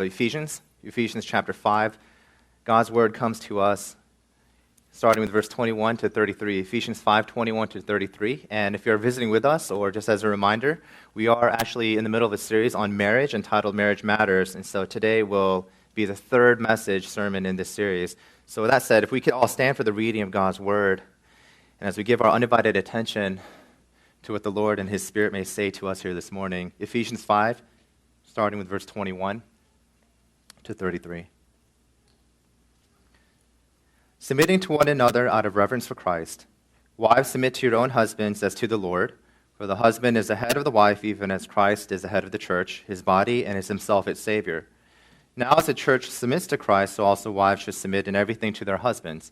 Ephesians chapter 5. God's word comes to us starting with verse 21 to 33, Ephesians 5, 21 to 33. And if you're visiting with us, or just as a reminder, we are actually in the middle of a series on marriage entitled Marriage Matters. And so today will be the third message sermon in this series. So with that said, if we could all stand for the reading of God's word, and as we give our undivided attention to what the Lord and His Spirit may say to us here this morning, Ephesians 5, starting with verse 21 to 33. Submitting to one another out of reverence for Christ, wives, submit to your own husbands as to the Lord, for the husband is the head of the wife, even as Christ is the head of the church, his body, and is himself its Savior. Now as the church submits to Christ, so also wives should submit in everything to their husbands.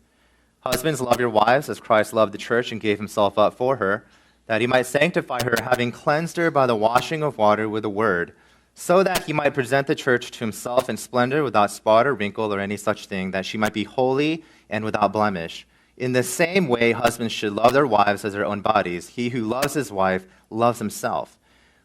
Husbands, love your wives as Christ loved the church and gave himself up for her, that he might sanctify her, having cleansed her by the washing of water with the word, so that he might present the church to himself in splendor, without spot or wrinkle or any such thing, that she might be holy and without blemish. In the same way, husbands should love their wives as their own bodies. He who loves his wife loves himself.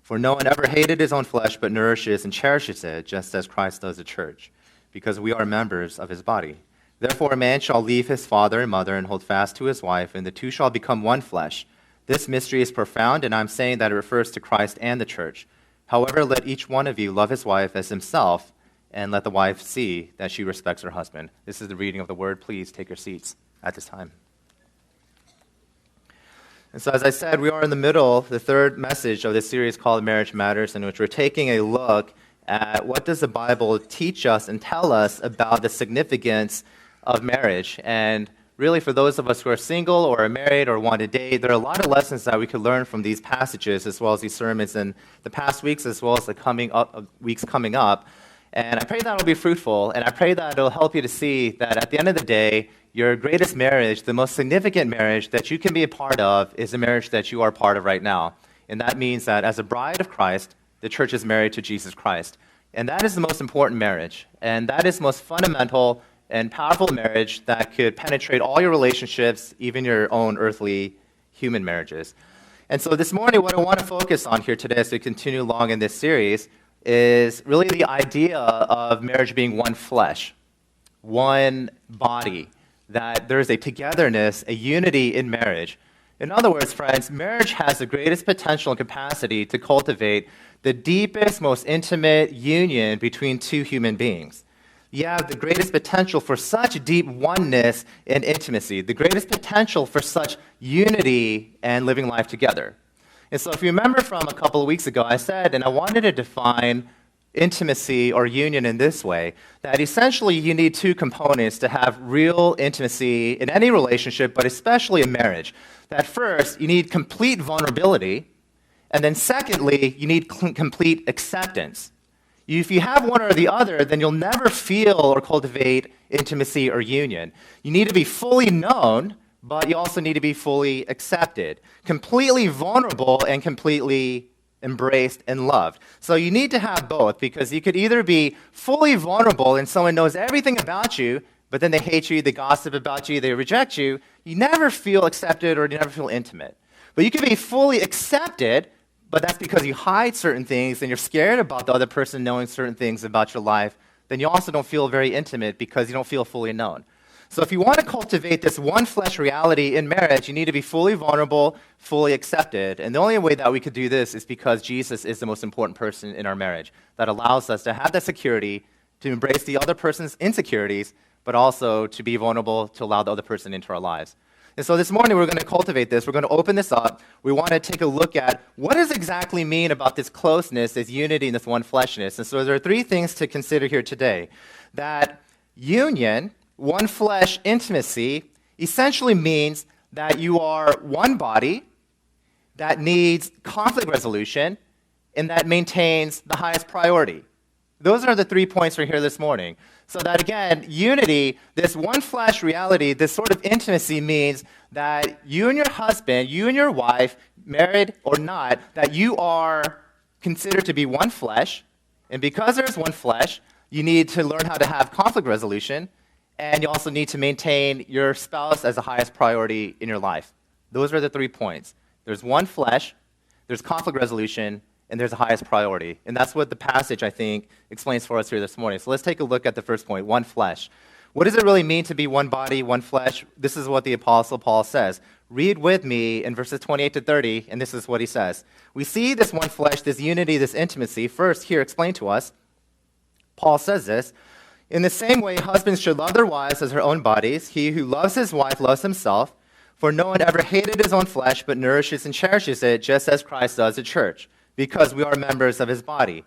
For no one ever hated his own flesh, but nourishes and cherishes it, just as Christ does the church, because we are members of his body. Therefore a man shall leave his father and mother and hold fast to his wife, and the two shall become one flesh. This mystery is profound, and I'm saying that it refers to Christ and the church. However, let each one of you love his wife as himself, and let the wife see that she respects her husband. This is the reading of the word. Please take your seats at this time. And so, as I said, we are in the middle, the third message of this series called Marriage Matters, in which we're taking a look at what does the Bible teach us and tell us about the significance of marriage. And really, for those of us who are single or are married or want to date, there are a lot of lessons that we could learn from these passages, as well as these sermons in the past weeks, as well as the weeks coming up. And I pray that it'll be fruitful, and I pray that it'll help you to see that at the end of the day, your greatest marriage, the most significant marriage that you can be a part of, is the marriage that you are part of right now. And that means that as a bride of Christ, the church is married to Jesus Christ. And that is the most important marriage. And that is the most fundamental and powerful marriage that could penetrate all your relationships, even your own earthly human marriages. And so this morning, what I want to focus on here today as we continue along in this series is really the idea of marriage being one flesh, one body, that there's a togetherness, a unity in marriage. In other words, friends, marriage has the greatest potential and capacity to cultivate the deepest, most intimate union between two human beings. You have the greatest potential for such deep oneness and intimacy, the greatest potential for such unity and living life together. And so if you remember from a couple of weeks ago, I said, and I wanted to define intimacy or union in this way, that essentially you need two components to have real intimacy in any relationship, but especially in marriage. That first, you need complete vulnerability, and then secondly, you need complete acceptance. If you have one or the other, then you'll never feel or cultivate intimacy or union. You need to be fully known, but you also need to be fully accepted, completely vulnerable and completely embraced and loved. So you need to have both, because you could either be fully vulnerable and someone knows everything about you, but then they hate you, they gossip about you, they reject you. You never feel accepted or you never feel intimate. But you could be fully accepted, but that's because you hide certain things and you're scared about the other person knowing certain things about your life. Then you also don't feel very intimate because you don't feel fully known. So if you want to cultivate this one flesh reality in marriage, you need to be fully vulnerable, fully accepted. And the only way that we could do this is because Jesus is the most important person in our marriage. That allows us to have that security, to embrace the other person's insecurities, but also to be vulnerable, to allow the other person into our lives. And so this morning we're going to cultivate this. We're going to open this up. We want to take a look at what does exactly mean about this closeness, this unity, and this one fleshness. And so there are three things to consider here today. That union, one flesh intimacy, essentially means that you are one body that needs conflict resolution and that maintains the highest priority. Those are the 3 points we're here this morning. So that again, unity, this one flesh reality, this sort of intimacy means that you and your husband, you and your wife, married or not, that you are considered to be one flesh. And because there's one flesh, you need to learn how to have conflict resolution. And you also need to maintain your spouse as the highest priority in your life. Those are the 3 points. There's one flesh, there's conflict resolution, and there's a highest priority. And that's what the passage, I think, explains for us here this morning. So let's take a look at the first point, one flesh. What does it really mean to be one body, one flesh? This is what the Apostle Paul says. Read with me in verses 28 to 30, and this is what he says. We see this one flesh, this unity, this intimacy, first here explained to us. Paul says this, in the same way, husbands should love their wives as their own bodies. He who loves his wife loves himself. For no one ever hated his own flesh, but nourishes and cherishes it, just as Christ does the church, because we are members of his body.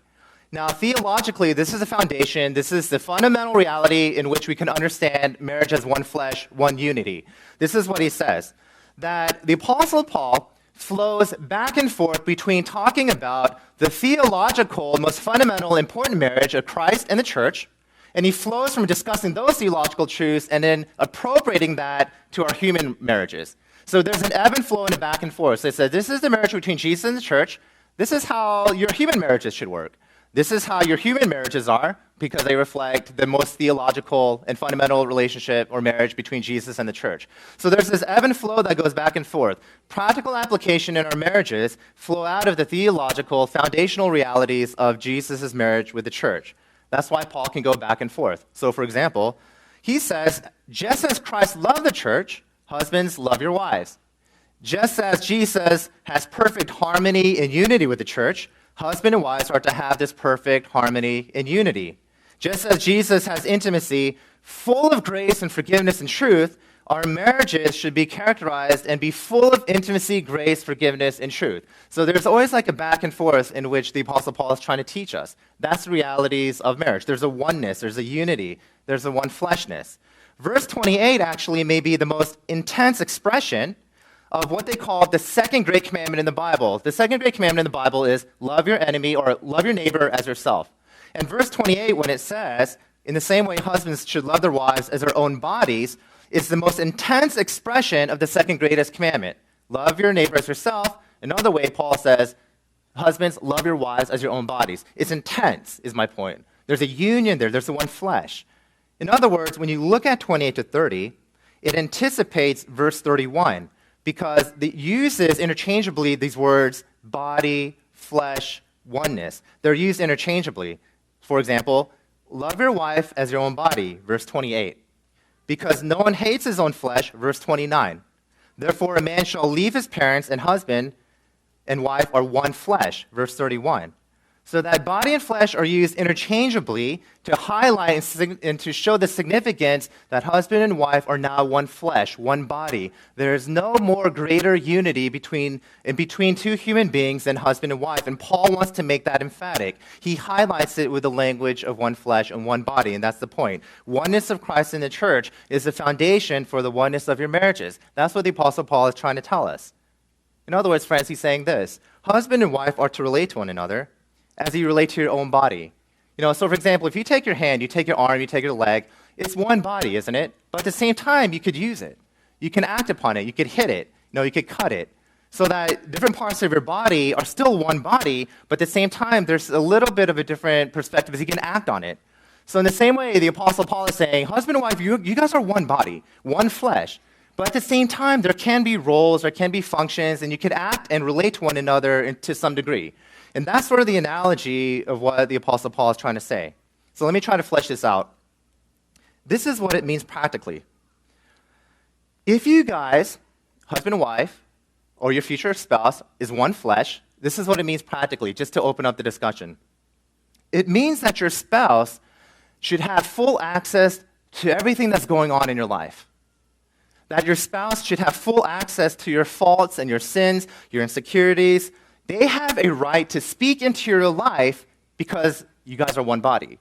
Now, theologically, this is the foundation. This is the fundamental reality in which we can understand marriage as one flesh, one unity. This is what he says, that the Apostle Paul flows back and forth between talking about the theological, most fundamental, important marriage of Christ and the church, and he flows from discussing those theological truths and then appropriating that to our human marriages. So there's an ebb and flow and a back and forth. So it says, this is the marriage between Jesus and the church. This is how your human marriages should work. This is how your human marriages are, because they reflect the most theological and fundamental relationship or marriage between Jesus and the church. So there's this ebb and flow that goes back and forth. Practical application in our marriages flow out of the theological, foundational realities of Jesus' marriage with the church. That's why Paul can go back and forth. So, for example, he says, just as Christ loved the church, husbands, love your wives. Just as Jesus has perfect harmony and unity with the church, husband and wives are to have this perfect harmony and unity. Just as Jesus has intimacy full of grace and forgiveness and truth, our marriages should be characterized and be full of intimacy, grace, forgiveness, and truth. So there's always like a back and forth in which the Apostle Paul is trying to teach us. That's the realities of marriage. There's a oneness, there's a unity, there's a one fleshness. Verse 28 actually may be the most intense expression of what they call the second great commandment in the Bible. The second great commandment in the Bible is love your enemy or love your neighbor as yourself. And verse 28, when it says, in the same way husbands should love their wives as their own bodies, is the most intense expression of the second greatest commandment. Love your neighbor as yourself. Another way, Paul says, husbands, love your wives as your own bodies. It's intense, is my point. There's a union there. There's the one flesh. In other words, when you look at 28 to 30, it anticipates verse 31 because it uses interchangeably these words, body, flesh, oneness. They're used interchangeably. For example, love your wife as your own body, verse 28. Because no one hates his own flesh, verse 29. Therefore, a man shall leave his parents, and husband and wife are one flesh, verse 31. So that body and flesh are used interchangeably to highlight and to show the significance that husband and wife are now one flesh, one body. There is no more greater unity between two human beings than husband and wife, and Paul wants to make that emphatic. He highlights it with the language of one flesh and one body, and that's the point. Oneness of Christ in the church is the foundation for the oneness of your marriages. That's what the Apostle Paul is trying to tell us. In other words, friends, he's saying this. Husband and wife are to relate to one another as you relate to your own body. So for example, if you take your hand, you take your arm, you take your leg, it's one body, isn't it? But at the same time, you could use it. You can act upon it. You could hit it. You could cut it. So that different parts of your body are still one body, but at the same time, there's a little bit of a different perspective as you can act on it. So in the same way, the Apostle Paul is saying, husband and wife, you guys are one body, one flesh. But at the same time, there can be roles, there can be functions, and you can act and relate to one another to some degree. And that's sort of the analogy of what the Apostle Paul is trying to say. So let me try to flesh this out. This is what it means practically. If you guys, husband and wife, or your future spouse, is one flesh, this is what it means practically, just to open up the discussion. It means that your spouse should have full access to everything that's going on in your life. That your spouse should have full access to your faults and your sins, your insecurities. They have a right to speak into your life because you guys are one body.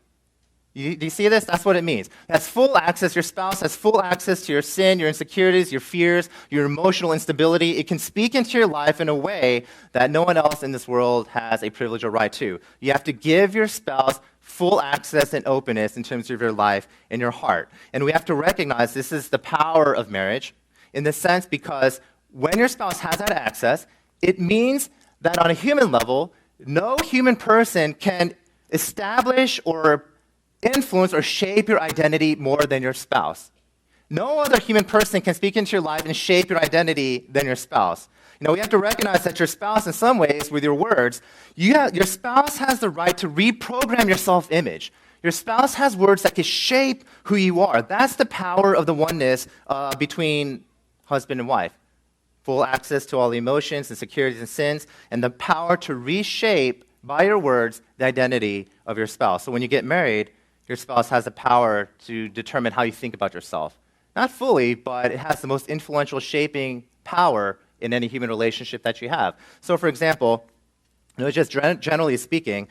Do you see this? That's what it means. That's full access. Your spouse has full access to your sin, your insecurities, your fears, your emotional instability. It can speak into your life in a way that no one else in this world has a privilege or right to. You have to give your spouse full access and openness in terms of your life and your heart. And we have to recognize this is the power of marriage in the sense because when your spouse has that access, it means that on a human level, no human person can establish or influence or shape your identity more than your spouse. No other human person can speak into your life and shape your identity than your spouse. We have to recognize that your spouse, in some ways, with your words, your spouse has the right to reprogram your self-image. Your spouse has words that can shape who you are. That's the power of the oneness between husband and wife. Full access to all the emotions, insecurities, and sins, and the power to reshape, by your words, the identity of your spouse. So when you get married, your spouse has the power to determine how you think about yourself. Not fully, but it has the most influential shaping power in any human relationship that you have. So for example, just generally speaking,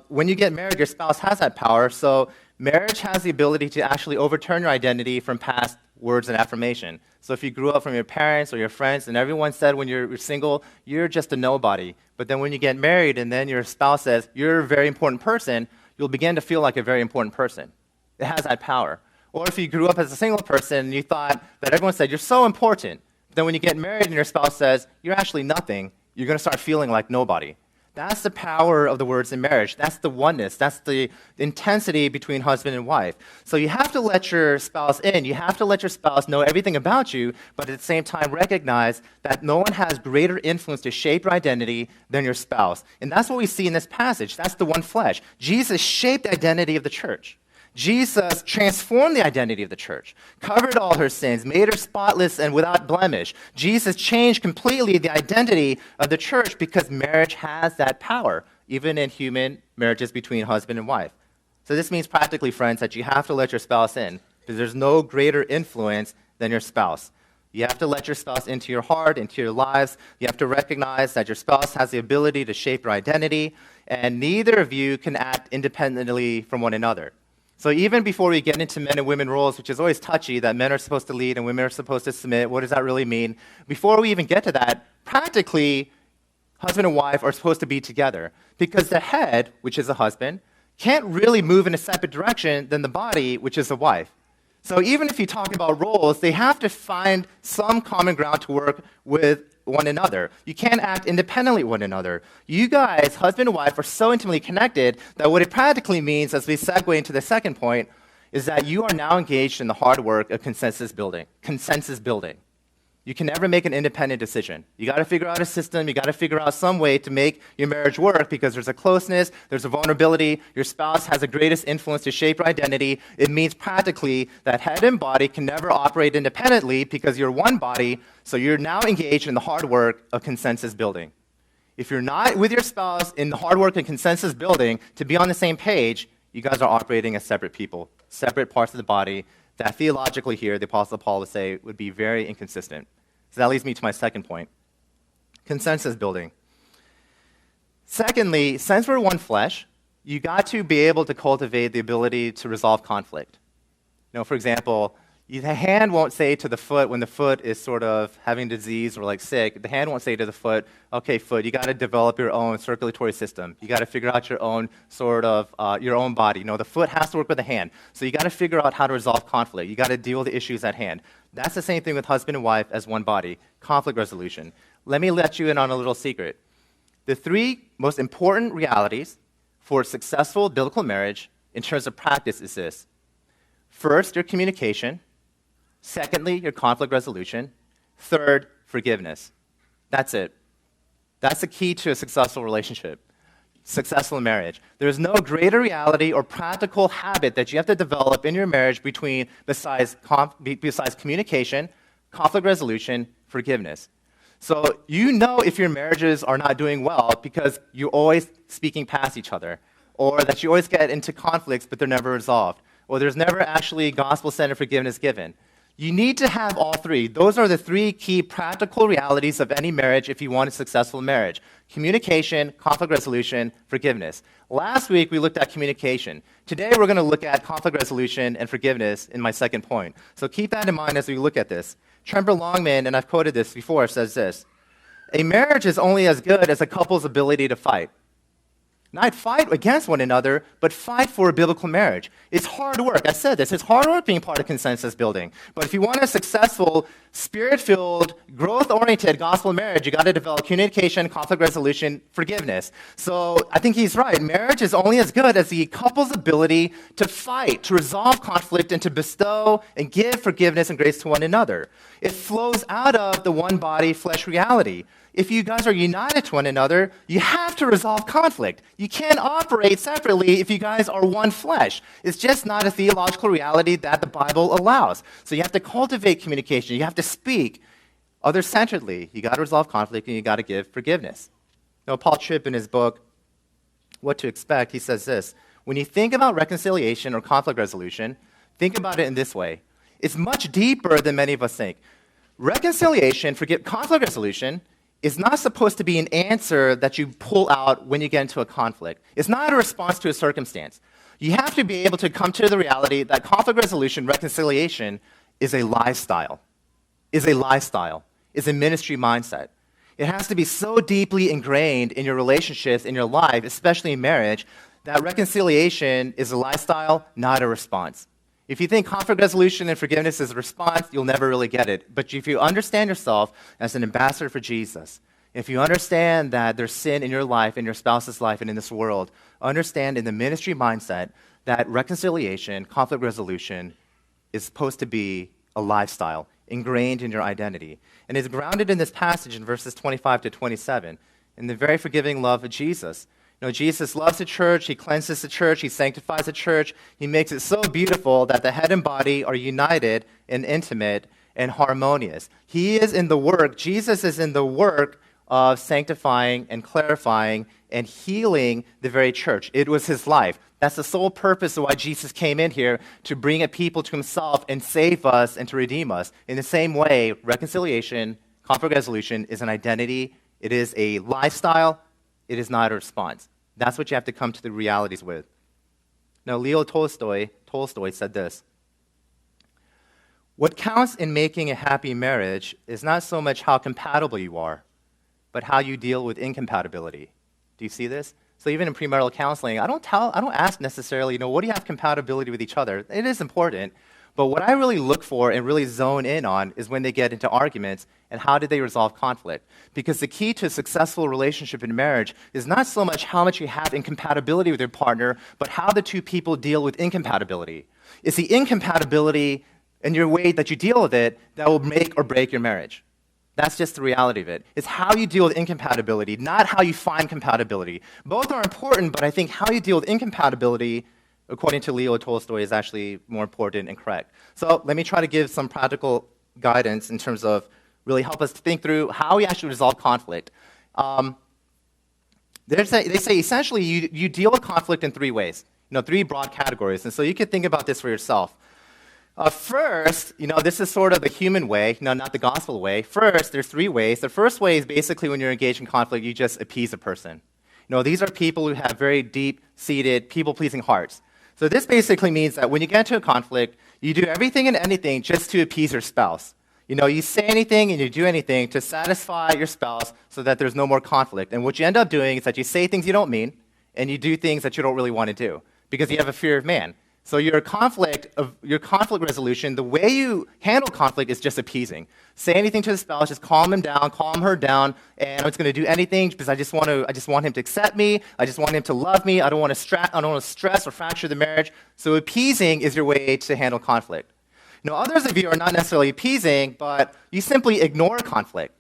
when you get married, your spouse has that power. So marriage has the ability to actually overturn your identity from past words and affirmation. So if you grew up from your parents or your friends and everyone said when you're single, you're just a nobody. But then when you get married and then your spouse says, you're a very important person, you'll begin to feel like a very important person. It has that power. Or if you grew up as a single person and you thought that everyone said, you're so important. Then when you get married and your spouse says, you're actually nothing, you're going to start feeling like nobody. That's the power of the words in marriage. That's the oneness. That's the intensity between husband and wife. So you have to let your spouse in. You have to let your spouse know everything about you, but at the same time recognize that no one has greater influence to shape your identity than your spouse. And that's what we see in this passage. That's the one flesh. Jesus shaped the identity of the church. Jesus transformed the identity of the church, covered all her sins, made her spotless and without blemish. Jesus changed completely the identity of the church because marriage has that power, even in human marriages between husband and wife. So this means practically, friends, that you have to let your spouse in because there's no greater influence than your spouse. You have to let your spouse into your heart, into your lives. You have to recognize that your spouse has the ability to shape your identity, and neither of you can act independently from one another. So even before we get into men and women roles, which is always touchy, that men are supposed to lead and women are supposed to submit, what does that really mean? Before we even get to that, practically, husband and wife are supposed to be together because the head, which is a husband, can't really move in a separate direction than the body, which is the wife. So even if you talk about roles, they have to find some common ground to work with one another. You can't act independently of one another. You guys, husband and wife, are so intimately connected that what it practically means, as we segue into the second point, is that you are now engaged in the hard work of consensus building. You can never make an independent decision. You got to figure out a system. You got to figure out some way to make your marriage work because there's a closeness, there's a vulnerability. Your spouse has the greatest influence to shape your identity. It means practically that head and body can never operate independently because you're one body, so you're now engaged in the hard work of consensus building. If you're not with your spouse in the hard work of consensus building to be on the same page, you guys are operating as separate people, separate parts of the body, that theologically here, the Apostle Paul would say, would be very inconsistent. So that leads me to my second point, consensus building. Secondly, since we're one flesh, you got to be able to cultivate the ability to resolve conflict. For example, the hand won't say to the foot when the foot is sort of having disease or like sick, the hand won't say to the foot, okay, foot, you got to develop your own circulatory system. You got to figure out your own sort of, your own body. The foot has to work with the hand. So you got to figure out how to resolve conflict. You got to deal with the issues at hand. That's the same thing with husband and wife as one body, conflict resolution. Let me let you in on a little secret. The three most important realities for successful biblical marriage in terms of practice is this. First, your communication. Secondly, your conflict resolution. Third, forgiveness. That's it. That's the key to a successful relationship, successful marriage. There's no greater reality or practical habit that you have to develop in your marriage besides communication, conflict resolution, forgiveness. So you know if your marriages are not doing well because you're always speaking past each other, or that you always get into conflicts but they're never resolved, or there's never actually gospel-centered forgiveness given. You need to have all three. Those are the three key practical realities of any marriage if you want a successful marriage. Communication, conflict resolution, forgiveness. Last week, we looked at communication. Today, we're going to look at conflict resolution and forgiveness in my second point. So keep that in mind as we look at this. Tremper Longman, and I've quoted this before, says this: a marriage is only as good as a couple's ability to fight. Not fight against one another, but fight for a biblical marriage. It's hard work. I said this. It's hard work being part of consensus building. But if you want a successful, spirit-filled, growth-oriented gospel marriage, you got to develop communication, conflict resolution, forgiveness. So I think he's right. Marriage is only as good as the couple's ability to fight, to resolve conflict, and to bestow and give forgiveness and grace to one another. It flows out of the one body, flesh reality. If you guys are united to one another, you have to resolve conflict. You can't operate separately if you guys are one flesh. It's just not a theological reality that the Bible allows. So you have to cultivate communication. You have to speak other-centeredly. You got to resolve conflict, and you got to give forgiveness. Now, Paul Tripp, in his book, What to Expect, he says this: when you think about reconciliation or conflict resolution, think about it in this way. It's much deeper than many of us think. Reconciliation, conflict resolution, is not supposed to be an answer that you pull out when you get into a conflict. It's not a response to a circumstance. You have to be able to come to the reality that conflict resolution, reconciliation, is a lifestyle, is a ministry mindset. It has to be so deeply ingrained in your relationships, in your life, especially in marriage, that reconciliation is a lifestyle, not a response. If you think conflict resolution and forgiveness is a response, you'll never really get it. But if you understand yourself as an ambassador for Jesus, if you understand that there's sin in your life, in your spouse's life, and in this world, understand in the ministry mindset that reconciliation, conflict resolution, is supposed to be a lifestyle ingrained in your identity. And it's grounded in this passage in verses 25 to 27, in the very forgiving love of Jesus. You know, Jesus loves the church, he cleanses the church, he sanctifies the church, he makes it so beautiful that the head and body are united and intimate and harmonious. He is in the work, Jesus is in the work of sanctifying and clarifying and healing the very church. It was his life. That's the sole purpose of why Jesus came in here, to bring a people to himself and save us and to redeem us. In the same way, reconciliation, conflict resolution is an identity, it is a lifestyle, it is not a response. That's what you have to come to the realities with. Now, Leo Tolstoy said this: what counts in making a happy marriage is not so much how compatible you are, but how you deal with incompatibility. Do you see this? So even in premarital counseling, I don't ask necessarily, what do you have compatibility with each other? It is important. But what I really look for and really zone in on is when they get into arguments and how do they resolve conflict. Because the key to a successful relationship in marriage is not so much how much you have incompatibility with your partner, but how the two people deal with incompatibility. It's the incompatibility and your way that you deal with it that will make or break your marriage. That's just the reality of it. It's how you deal with incompatibility, not how you find compatibility. Both are important, but I think how you deal with incompatibility, according to Leo Tolstoy, is actually more important and correct. So let me try to give some practical guidance in terms of really help us think through how we actually resolve conflict. They say essentially you deal with conflict in three ways, three broad categories. And so you could think about this for yourself. First, this is sort of the human way, not the gospel way. First, there's three ways. The first way is basically when you're engaged in conflict, you just appease a person. These are people who have very deep-seated, people-pleasing hearts. So this basically means that when you get into a conflict, you do everything and anything just to appease your spouse. You say anything and you do anything to satisfy your spouse so that there's no more conflict. And what you end up doing is that you say things you don't mean, and you do things that you don't really want to do because you have a fear of man. So your conflict resolution, the way you handle conflict is just appeasing. Say anything to the spouse, just calm him down, calm her down, and I'm just going to do anything because I just want him to accept me. I just want him to love me. I don't want to stress or fracture the marriage. So appeasing is your way to handle conflict. Others of you are not necessarily appeasing, but you simply ignore conflict.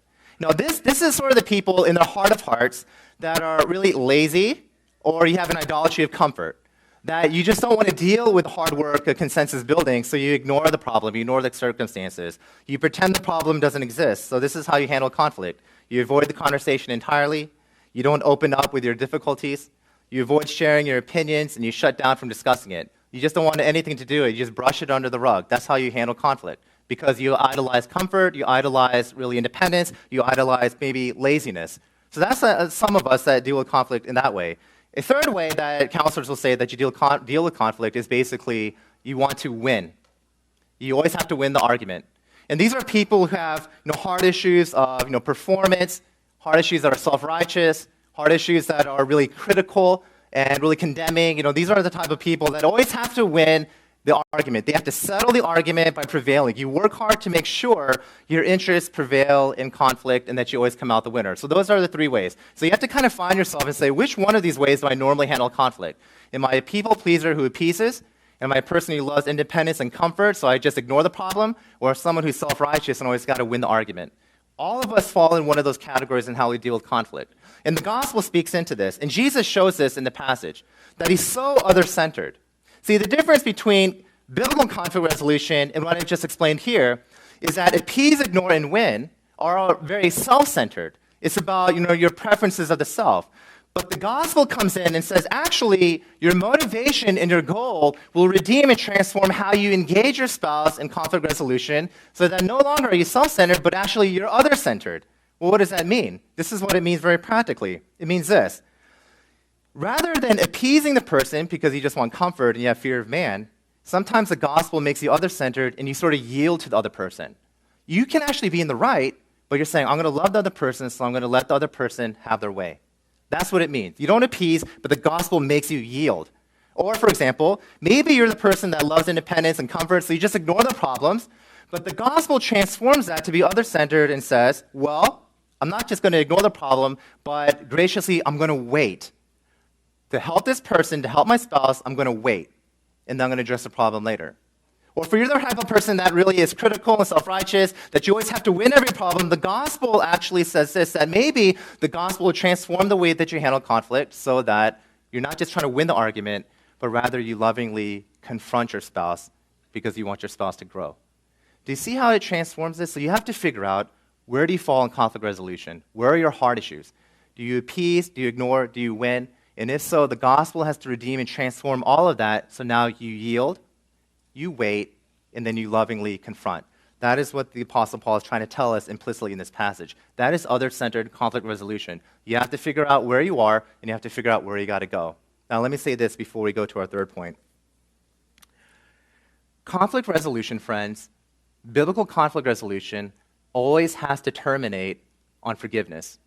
This is sort of the people in their heart of hearts that are really lazy, or you have an idolatry of comfort. That you just don't want to deal with hard work of consensus building, so you ignore the problem, you ignore the circumstances. You pretend the problem doesn't exist. So this is how you handle conflict. You avoid the conversation entirely. You don't open up with your difficulties. You avoid sharing your opinions, and you shut down from discussing it. You just don't want anything to do with it. You just brush it under the rug. That's how you handle conflict. Because you idolize comfort, you idolize really independence, you idolize maybe laziness. So that's some of us that deal with conflict in that way. A third way that counselors will say that you deal with conflict is basically you want to win. You always have to win the argument. And these are people who have hard issues of performance, hard issues that are self-righteous, hard issues that are really critical, and really condemning. These are the type of people that always have to win the argument. They have to settle the argument by prevailing. You work hard to make sure your interests prevail in conflict and that you always come out the winner. So those are the three ways. So you have to kind of find yourself and say, which one of these ways do I normally handle conflict? Am I a people pleaser who appeases? Am I a person who loves independence and comfort, so I just ignore the problem? Or someone who's self-righteous and always got to win the argument? All of us fall in one of those categories in how we deal with conflict. And the gospel speaks into this. And Jesus shows this in the passage, that he's so other-centered. See, the difference between biblical conflict resolution and what I just explained here is that appease, ignore, and win are very self-centered. It's about, your preferences of the self. But the gospel comes in and says, actually, your motivation and your goal will redeem and transform how you engage your spouse in conflict resolution so that no longer are you self-centered, but actually you're other-centered. Well, what does that mean? This is what it means very practically. It means this. Rather than appeasing the person because you just want comfort and you have fear of man, sometimes the gospel makes you other-centered and you sort of yield to the other person. You can actually be in the right, but you're saying, I'm going to love the other person, so I'm going to let the other person have their way. That's what it means. You don't appease, but the gospel makes you yield. Or, for example, maybe you're the person that loves independence and comfort, so you just ignore the problems, but the gospel transforms that to be other-centered and says, well, I'm not just going to ignore the problem, but graciously, I'm going to wait. To help this person, to help my spouse, I'm going to wait, and then I'm going to address the problem later. Or for you're the type of person that really is critical and self-righteous, that you always have to win every problem, the gospel actually says this, that maybe the gospel will transform the way that you handle conflict so that you're not just trying to win the argument, but rather you lovingly confront your spouse because you want your spouse to grow. Do you see how it transforms this? So you have to figure out, where do you fall in conflict resolution? Where are your heart issues? Do you appease? Do you ignore? Do you win? And if so, the gospel has to redeem and transform all of that, so now you yield, you wait, and then you lovingly confront. That is what the Apostle Paul is trying to tell us implicitly in this passage. That is other-centered conflict resolution. You have to figure out where you are, and you have to figure out where you got to go. Now, let me say this before we go to our third point. Conflict resolution, friends, biblical conflict resolution always has to terminate on forgiveness.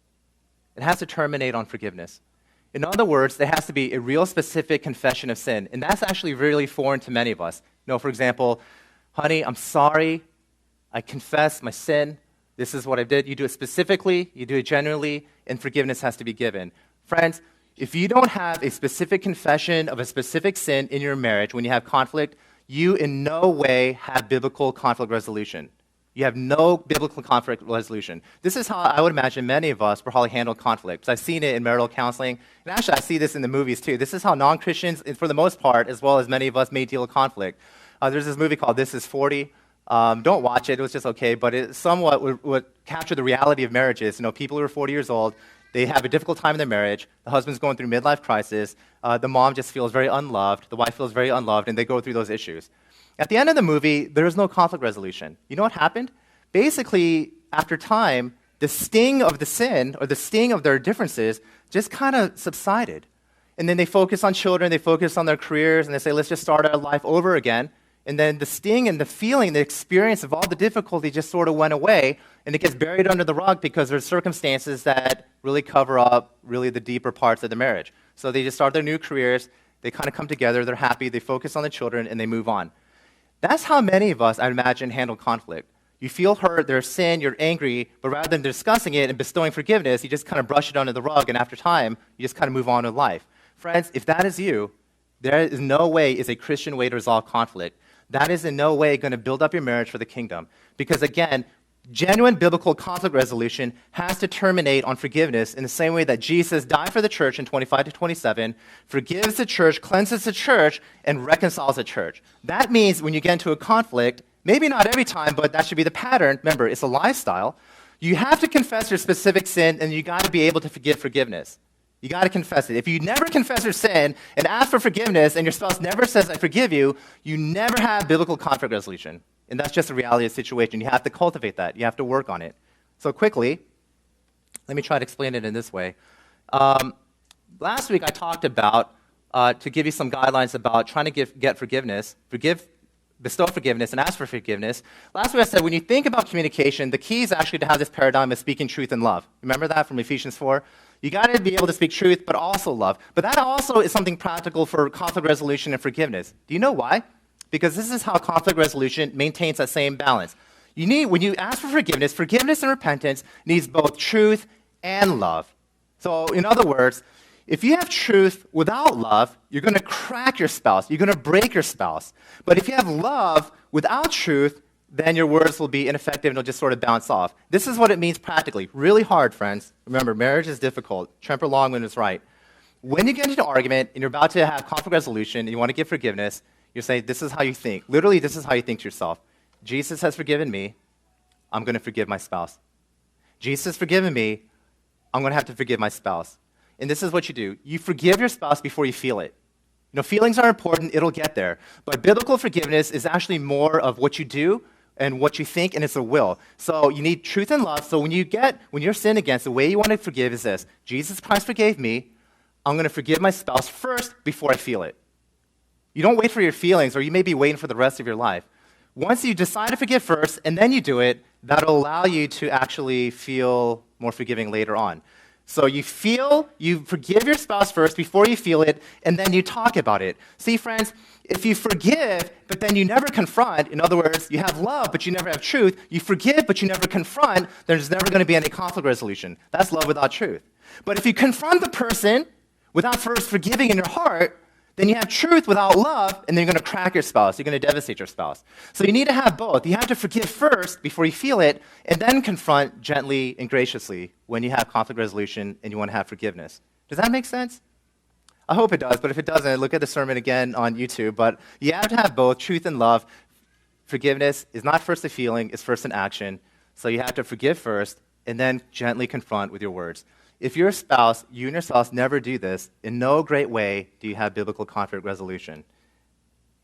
It has to terminate on forgiveness. In other words, there has to be a real specific confession of sin, and that's actually really foreign to many of us. For example, honey, I'm sorry. I confess my sin. This is what I did. You do it specifically, you do it genuinely, and forgiveness has to be given. Friends, if you don't have a specific confession of a specific sin in your marriage when you have conflict, you in no way have biblical conflict resolution. You have no biblical conflict resolution. This is how I would imagine many of us probably handle conflicts. I've seen it in marital counseling, and actually I see this in the movies too. This is how non-Christians, for the most part, as well as many of us, may deal with conflict. There's this movie called This Is 40. Don't watch it. It was just okay, but it somewhat would capture the reality of marriages. People who are 40 years old, they have a difficult time in their marriage. The husband's going through midlife crisis. The mom just feels very unloved. The wife feels very unloved, and they go through those issues. At the end of the movie, there is no conflict resolution. You know what happened? Basically, after time, the sting of the sin or the sting of their differences just kind of subsided. And then they focus on children, they focus on their careers, and they say, let's just start our life over again. And then the sting and the feeling, the experience of all the difficulty just sort of went away, and it gets buried under the rug because there's circumstances that really cover up really the deeper parts of the marriage. So they just start their new careers, they kind of come together, they're happy, they focus on the children, and they move on. That's how many of us, I imagine, handle conflict. You feel hurt, there's sin, you're angry, but rather than discussing it and bestowing forgiveness, you just kind of brush it under the rug, and after time, you just kind of move on with life. Friends, if that is you, there is no way is a Christian way to resolve conflict. That is in no way going to build up your marriage for the kingdom. Because again, genuine biblical conflict resolution has to terminate on forgiveness in the same way that Jesus died for the church in 25 to 27, forgives the church, cleanses the church, and reconciles the church. That means when you get into a conflict, maybe not every time, but that should be the pattern. Remember, it's a lifestyle. You have to confess your specific sin, and you got to be able to forgive forgiveness. You got to confess it. If you never confess your sin and ask for forgiveness, and your spouse never says, I forgive you, you never have biblical conflict resolution. And that's just the reality of the situation. You have to cultivate that. You have to work on it. So quickly, let me try to explain it in this way. Last week I talked about, to give you some guidelines about trying to get forgiveness, bestow forgiveness, and ask for forgiveness. Last week I said when you think about communication, the key is actually to have this paradigm of speaking truth in love. Remember that from Ephesians 4? You got to be able to speak truth, but also love. But that also is something practical for conflict resolution and forgiveness. Do you know why? Because this is how conflict resolution maintains that same balance. When you ask for forgiveness, forgiveness and repentance needs both truth and love. So, in other words, if you have truth without love, you're going to crack your spouse. You're going to break your spouse. But if you have love without truth, then your words will be ineffective and they'll just sort of bounce off. This is what it means practically. Really hard, friends. Remember, marriage is difficult. Tremper long when it's right. When you get into an argument and you're about to have conflict resolution and you want to give forgiveness, you're saying, this is how you think. Literally, this is how you think to yourself. Jesus has forgiven me. I'm going to forgive my spouse. Jesus has forgiven me. I'm going to have to forgive my spouse. And this is what you do. You forgive your spouse before you feel it. You know, feelings are important. It'll get there. But biblical forgiveness is actually more of what you do and what you think, and it's a will. So you need truth and love. So when you're sinned against, the way you want to forgive is this. Jesus Christ forgave me. I'm going to forgive my spouse first before I feel it. You don't wait for your feelings, or you may be waiting for the rest of your life. Once you decide to forgive first, and then you do it, that'll allow you to actually feel more forgiving later on. So you forgive your spouse first before you feel it, and then you talk about it. See, friends, if you forgive, but then you never confront, in other words, you have love, but you never have truth, you forgive, but you never confront, there's never going to be any conflict resolution. That's love without truth. But if you confront the person without first forgiving in your heart, then you have truth without love, and then you're going to crack your spouse. You're going to devastate your spouse. So you need to have both. You have to forgive first before you feel it, and then confront gently and graciously when you have conflict resolution and you want to have forgiveness. Does that make sense? I hope it does, but if it doesn't, look at the sermon again on YouTube. But you have to have both truth and love. Forgiveness is not first a feeling, it's first an action. So you have to forgive first, and then gently confront with your words. If your spouse, you and your spouse never do this, in no great way do you have biblical conflict resolution.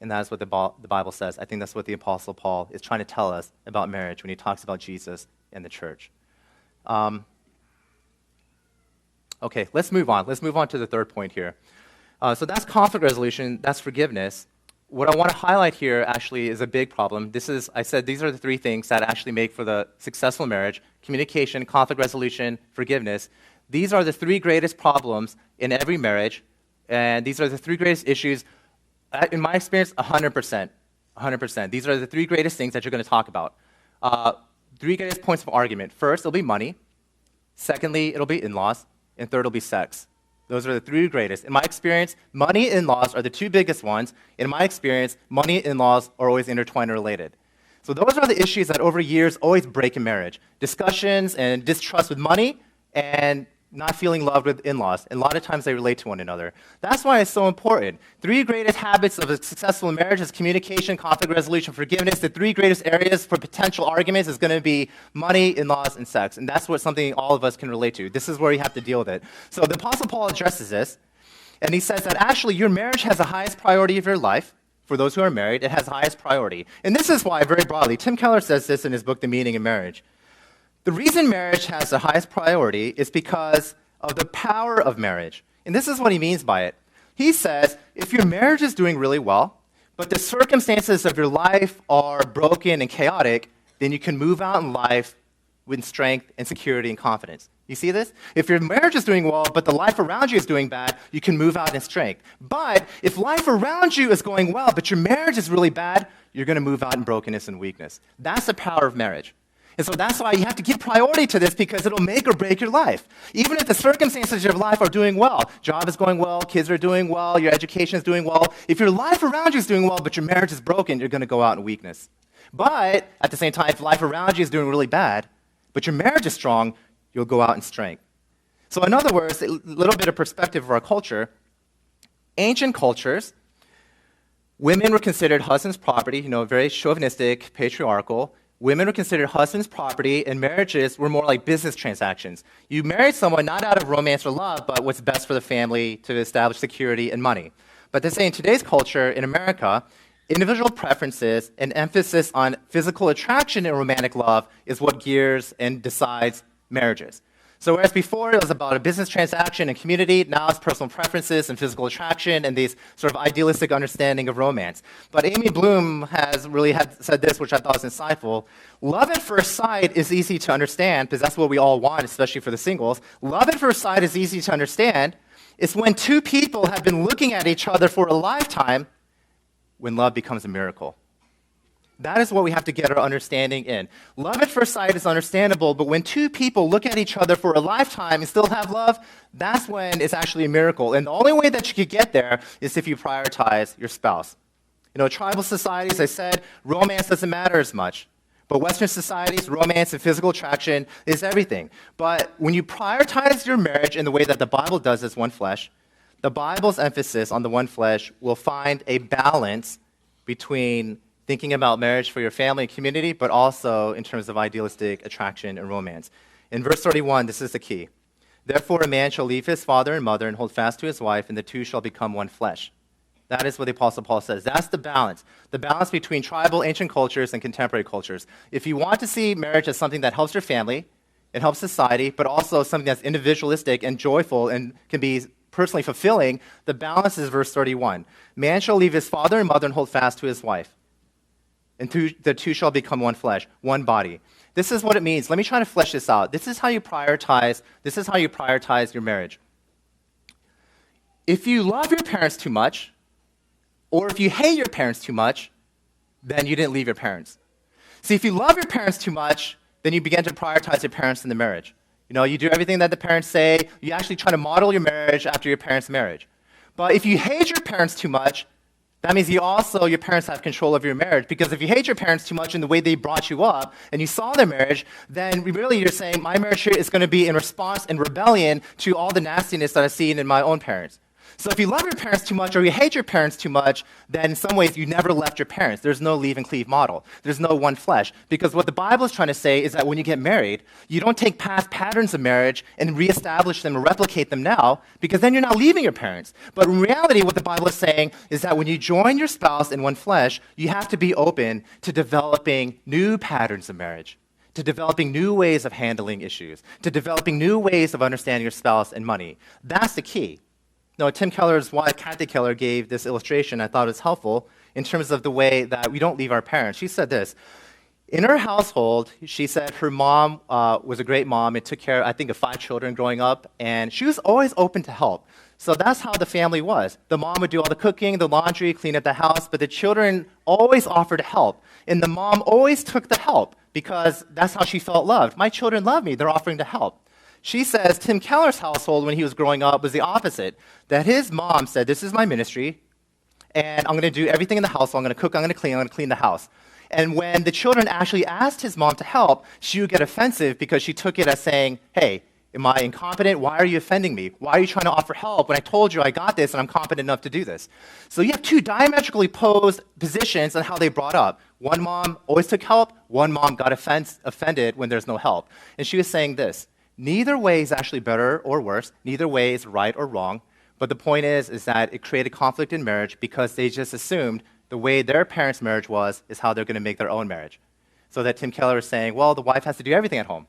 And that's what the Bible says. I think that's what the Apostle Paul is trying to tell us about marriage when he talks about Jesus and the church. Okay, let's move on. Let's move on to the third point here. So that's conflict resolution. That's forgiveness. What I want to highlight here actually is a big problem. I said these are the three things that actually make for the successful marriage: communication, conflict resolution, forgiveness. These are the three greatest problems in every marriage, and these are the three greatest issues. In my experience, 100%. 100%. These are the three greatest things that you're going to talk about. Three greatest points of argument. First, it'll be money. Secondly, it'll be in-laws. And third, it'll be sex. Those are the three greatest. In my experience, money and in-laws are the two biggest ones. In my experience, money and in-laws are always intertwined and related. So those are the issues that over years always break a marriage. Discussions and distrust with money and not feeling loved with in-laws. And a lot of times they relate to one another. That's why it's so important. Three greatest habits of a successful marriage is communication, conflict resolution, forgiveness. The three greatest areas for potential arguments is going to be money, in-laws, and sex. And that's something all of us can relate to. This is where you have to deal with it. So the Apostle Paul addresses this, and he says that actually your marriage has the highest priority of your life. For those who are married, it has the highest priority. And this is why, very broadly, Tim Keller says this in his book, The Meaning of Marriage. The reason marriage has the highest priority is because of the power of marriage. And this is what he means by it. He says, if your marriage is doing really well, but the circumstances of your life are broken and chaotic, then you can move out in life with strength and security and confidence. You see this? If your marriage is doing well, but the life around you is doing bad, you can move out in strength. But if life around you is going well, but your marriage is really bad, you're going to move out in brokenness and weakness. That's the power of marriage. And so that's why you have to give priority to this, because it'll make or break your life. Even if the circumstances of your life are doing well, job is going well, kids are doing well, your education is doing well, if your life around you is doing well, but your marriage is broken, you're going to go out in weakness. But at the same time, if life around you is doing really bad, but your marriage is strong, you'll go out in strength. So in other words, a little bit of perspective of our culture. Ancient cultures, women were considered husband's property, very chauvinistic, patriarchal. Women were considered husband's property, and marriages were more like business transactions. You married someone not out of romance or love, but what's best for the family to establish security and money. But to say in today's culture, in America, individual preferences and emphasis on physical attraction and romantic love is what gears and decides marriages. So whereas before it was about a business transaction and community, now it's personal preferences and physical attraction and these sort of idealistic understanding of romance. But Amy Bloom has really said this, which I thought was insightful. Love at first sight is easy to understand because that's what we all want, especially for the singles. Love at first sight is easy to understand. It's when two people have been looking at each other for a lifetime when love becomes a miracle. That is what we have to get our understanding in. Love at first sight is understandable, but when two people look at each other for a lifetime and still have love, that's when it's actually a miracle. And the only way that you could get there is if you prioritize your spouse. You know, tribal societies, I said, romance doesn't matter as much. But Western societies, romance and physical attraction is everything. But when you prioritize your marriage in the way that the Bible does as one flesh, the Bible's emphasis on the one flesh will find a balance between thinking about marriage for your family and community, but also in terms of idealistic attraction and romance. In verse 31, this is the key. Therefore, a man shall leave his father and mother and hold fast to his wife, and the two shall become one flesh. That is what the Apostle Paul says. That's the balance between tribal, ancient cultures and contemporary cultures. If you want to see marriage as something that helps your family, it helps society, but also something that's individualistic and joyful and can be personally fulfilling, the balance is verse 31. Man shall leave his father and mother and hold fast to his wife. And the two shall become one flesh, one body. This is what it means. Let me try to flesh this out. This is how you prioritize your marriage. If you love your parents too much, or if you hate your parents too much, then you didn't leave your parents. See, if you love your parents too much, then you begin to prioritize your parents in the marriage. You know, you do everything that the parents say. You actually try to model your marriage after your parents' marriage. But if you hate your parents too much, that means your parents have control of your marriage. Because if you hate your parents too much in the way they brought you up and you saw their marriage, then really you're saying, my marriage here is going to be in response and rebellion to all the nastiness that I've seen in my own parents. So if you love your parents too much or you hate your parents too much, then in some ways you never left your parents. There's no leave and cleave model. There's no one flesh. Because what the Bible is trying to say is that when you get married, you don't take past patterns of marriage and reestablish them and replicate them now, because then you're not leaving your parents. But in reality, what the Bible is saying is that when you join your spouse in one flesh, you have to be open to developing new patterns of marriage, to developing new ways of handling issues, to developing new ways of understanding your spouse and money. That's the key. No, Tim Keller's wife, Kathy Keller, gave this illustration I thought was helpful in terms of the way that we don't leave our parents. She said this. In her household, she said her mom was a great mom and took care, I think, of 5 children growing up, and she was always open to help. So that's how the family was. The mom would do all the cooking, the laundry, clean up the house, but the children always offered to help. And the mom always took the help because that's how she felt loved. My children love me. They're offering to help. She says Tim Keller's household when he was growing up was the opposite, that his mom said, this is my ministry, and I'm going to do everything in the house. So I'm going to cook, I'm going to clean the house. And when the children actually asked his mom to help, she would get offensive because she took it as saying, hey, am I incompetent? Why are you offending me? Why are you trying to offer help when I told you I got this and I'm competent enough to do this? So you have two diametrically opposed positions on how they brought up. One mom always took help. One mom got offended when there's no help. And she was saying this. Neither way is actually better or worse. Neither way is right or wrong. But the point is that it created conflict in marriage because they just assumed the way their parents' marriage was is how they're going to make their own marriage. So that Tim Keller is saying, well, the wife has to do everything at home.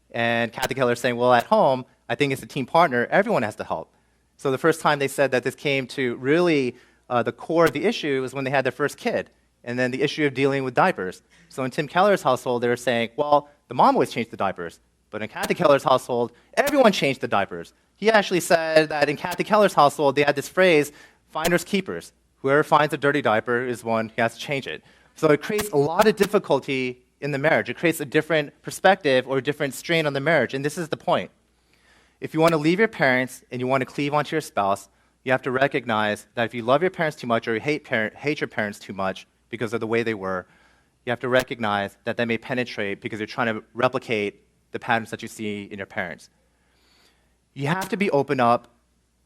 And Kathy Keller is saying, well, at home, I think as a team partner, everyone has to help. So the first time they said that this came to really the core of the issue was when they had their first kid. And then the issue of dealing with diapers. So in Tim Keller's household, they were saying, well, the mom always changed the diapers. But in Kathy Keller's household, everyone changed the diapers. He actually said that in Kathy Keller's household, they had this phrase, finders keepers. Whoever finds a dirty diaper is one who has to change it. So it creates a lot of difficulty in the marriage. It creates a different perspective or a different strain on the marriage. And this is the point. If you want to leave your parents and you want to cleave onto your spouse, you have to recognize that if you love your parents too much or you hate your parents too much because of the way they were, you have to recognize that may penetrate because you're trying to replicate the patterns that you see in your parents. You have to be open up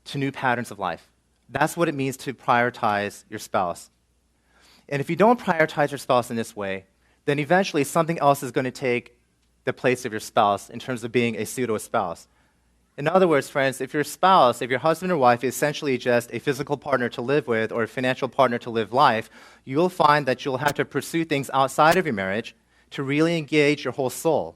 to new patterns of life. That's what it means to prioritize your spouse. And if you don't prioritize your spouse in this way, then eventually something else is going to take the place of your spouse in terms of being a pseudo-spouse. In other words, friends, if your spouse, if your husband or wife is essentially just a physical partner to live with or a financial partner to live life, you'll find that you'll have to pursue things outside of your marriage to really engage your whole soul.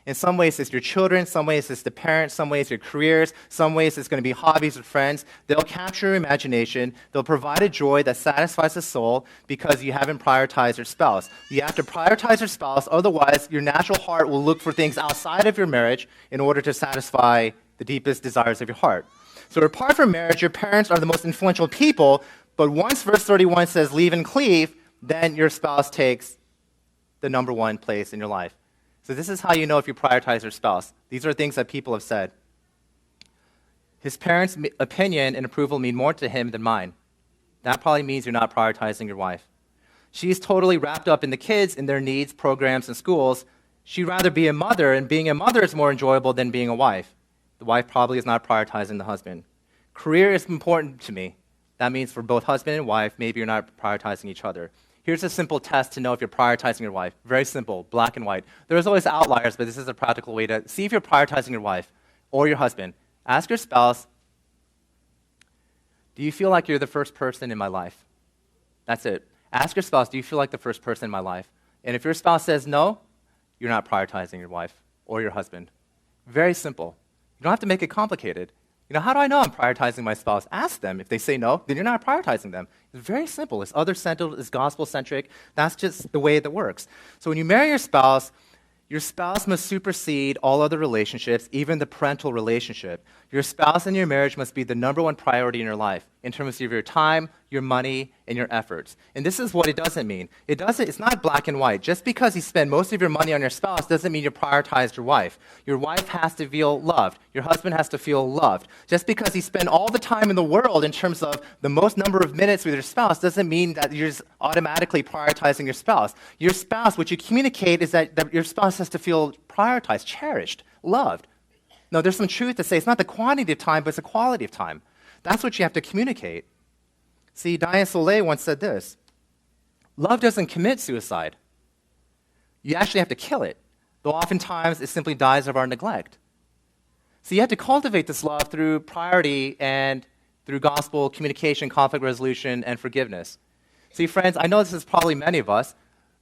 In some ways, it's your children. Some ways, it's the parents. Some ways, your careers. Some ways, it's going to be hobbies with friends. They'll capture your imagination. They'll provide a joy that satisfies the soul because you haven't prioritized your spouse. You have to prioritize your spouse. Otherwise, your natural heart will look for things outside of your marriage in order to satisfy the deepest desires of your heart. So apart from marriage, your parents are the most influential people. But once verse 31 says leave and cleave, then your spouse takes the number one place in your life. So this is how you know if you prioritize your spouse. These are things that people have said. His parents' opinion and approval mean more to him than mine. That probably means you're not prioritizing your wife. She's totally wrapped up in the kids and their needs, programs, and schools. She'd rather be a mother, and being a mother is more enjoyable than being a wife. The wife probably is not prioritizing the husband. Career is important to me. That means for both husband and wife, maybe you're not prioritizing each other. Here's a simple test to know if you're prioritizing your wife. Very simple, black and white. There's always outliers, but this is a practical way to see if you're prioritizing your wife or your husband. Ask your spouse, do you feel like you're the first person in my life? That's it. Ask your spouse, do you feel like the first person in my life? And if your spouse says no, you're not prioritizing your wife or your husband. Very simple. You don't have to make it complicated. How do I know I'm prioritizing my spouse? Ask them. If they say no, then you're not prioritizing them. It's very simple. It's other-centered. It's gospel-centric. That's just the way that works. So when you marry your spouse must supersede all other relationships, even the parental relationship. Your spouse and your marriage must be the number one priority in your life in terms of your time, your money, and your efforts. And this is what it doesn't mean. It's not black and white. Just because you spend most of your money on your spouse doesn't mean you prioritized your wife. Your wife has to feel loved. Your husband has to feel loved. Just because you spend all the time in the world in terms of the most number of minutes with your spouse doesn't mean that you're just automatically prioritizing your spouse. Your spouse, what you communicate is that your spouse has to feel prioritized, cherished, loved. No, there's some truth to say it's not the quantity of time, but it's the quality of time. That's what you have to communicate. See, Diane Soleil once said this: love doesn't commit suicide. You actually have to kill it, though oftentimes it simply dies of our neglect. So you have to cultivate this love through priority and through gospel communication, conflict resolution, and forgiveness. See, friends, I know this is probably many of us,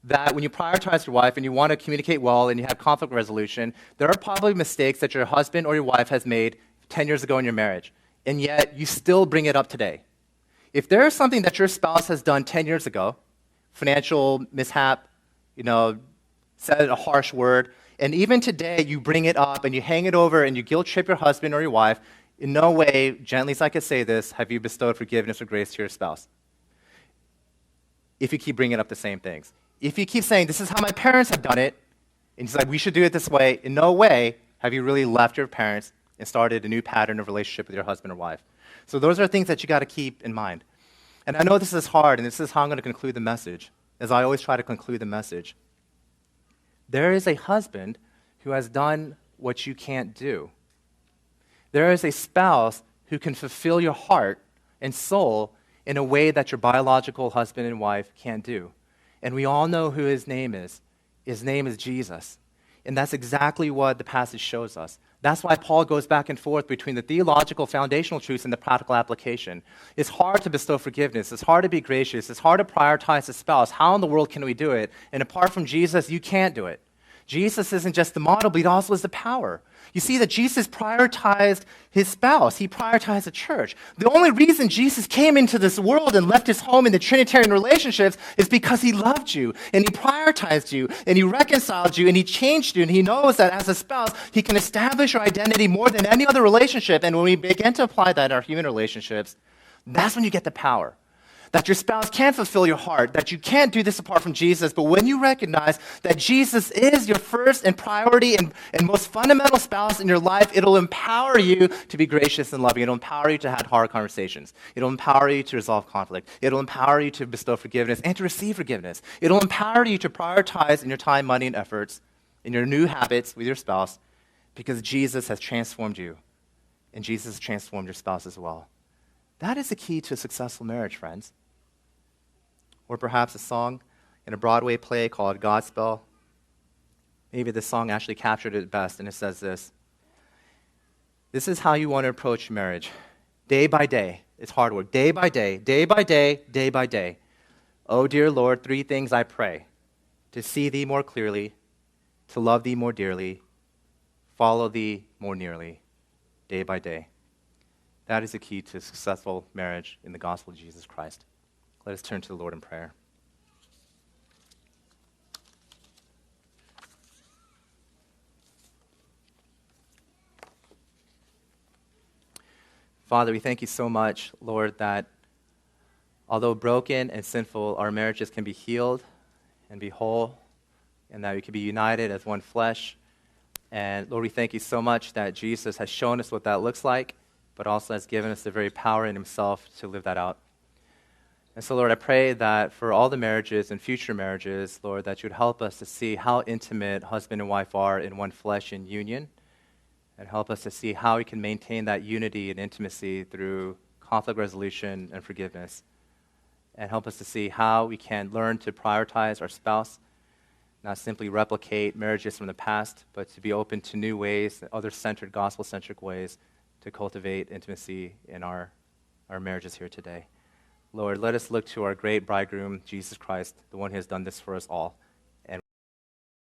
that when you prioritize your wife and you want to communicate well and you have conflict resolution, there are probably mistakes that your husband or your wife has made 10 years ago in your marriage, and yet you still bring it up today. If there is something that your spouse has done 10 years ago, financial mishap, said a harsh word, and even today you bring it up and you hang it over and you guilt trip your husband or your wife, in no way, gently as I can say this, have you bestowed forgiveness or grace to your spouse. If you keep bringing up the same things. If you keep saying, this is how my parents have done it, and it's like, we should do it this way, in no way have you really left your parents and started a new pattern of relationship with your husband or wife. So those are things that you got to keep in mind. And I know this is hard, and this is how I'm going to conclude the message, as I always try to conclude the message. There is a husband who has done what you can't do. There is a spouse who can fulfill your heart and soul in a way that your biological husband and wife can't do. And we all know who his name is. His name is Jesus. And that's exactly what the passage shows us. That's why Paul goes back and forth between the theological foundational truths and the practical application. It's hard to bestow forgiveness. It's hard to be gracious. It's hard to prioritize the spouse. How in the world can we do it? And apart from Jesus, you can't do it. Jesus isn't just the model, but he also is the power. You see that Jesus prioritized his spouse. He prioritized the church. The only reason Jesus came into this world and left his home in the Trinitarian relationships is because he loved you, and he prioritized you, and he reconciled you, and he changed you, and he knows that as a spouse, he can establish your identity more than any other relationship. And when we begin to apply that in our human relationships, that's when you get the power. That your spouse can't fulfill your heart, that you can't do this apart from Jesus. But when you recognize that Jesus is your first and priority and most fundamental spouse in your life, it'll empower you to be gracious and loving. It'll empower you to have hard conversations. It'll empower you to resolve conflict. It'll empower you to bestow forgiveness and to receive forgiveness. It'll empower you to prioritize in your time, money, and efforts, in your new habits with your spouse, because Jesus has transformed you, and Jesus has transformed your spouse as well. That is the key to a successful marriage, friends. Or perhaps a song in a Broadway play called Godspell. Maybe this song actually captured it best, and it says this. This is how you want to approach marriage. Day by day. It's hard work. Day by day, day by day, day by day. Oh, dear Lord, 3 things I pray. To see thee more clearly, to love thee more dearly, follow thee more nearly, day by day. That is the key to successful marriage in the gospel of Jesus Christ. Let us turn to the Lord in prayer. Father, we thank you so much, Lord, that although broken and sinful, our marriages can be healed and be whole, and that we can be united as one flesh. And Lord, we thank you so much that Jesus has shown us what that looks like, but also has given us the very power in himself to live that out. And so, Lord, I pray that for all the marriages and future marriages, Lord, that you would help us to see how intimate husband and wife are in one flesh in union, and help us to see how we can maintain that unity and intimacy through conflict resolution and forgiveness. And help us to see how we can learn to prioritize our spouse, not simply replicate marriages from the past, but to be open to new ways, other-centered, gospel-centric ways to cultivate intimacy in our marriages here today. Lord, let us look to our great bridegroom, Jesus Christ, the one who has done this for us all.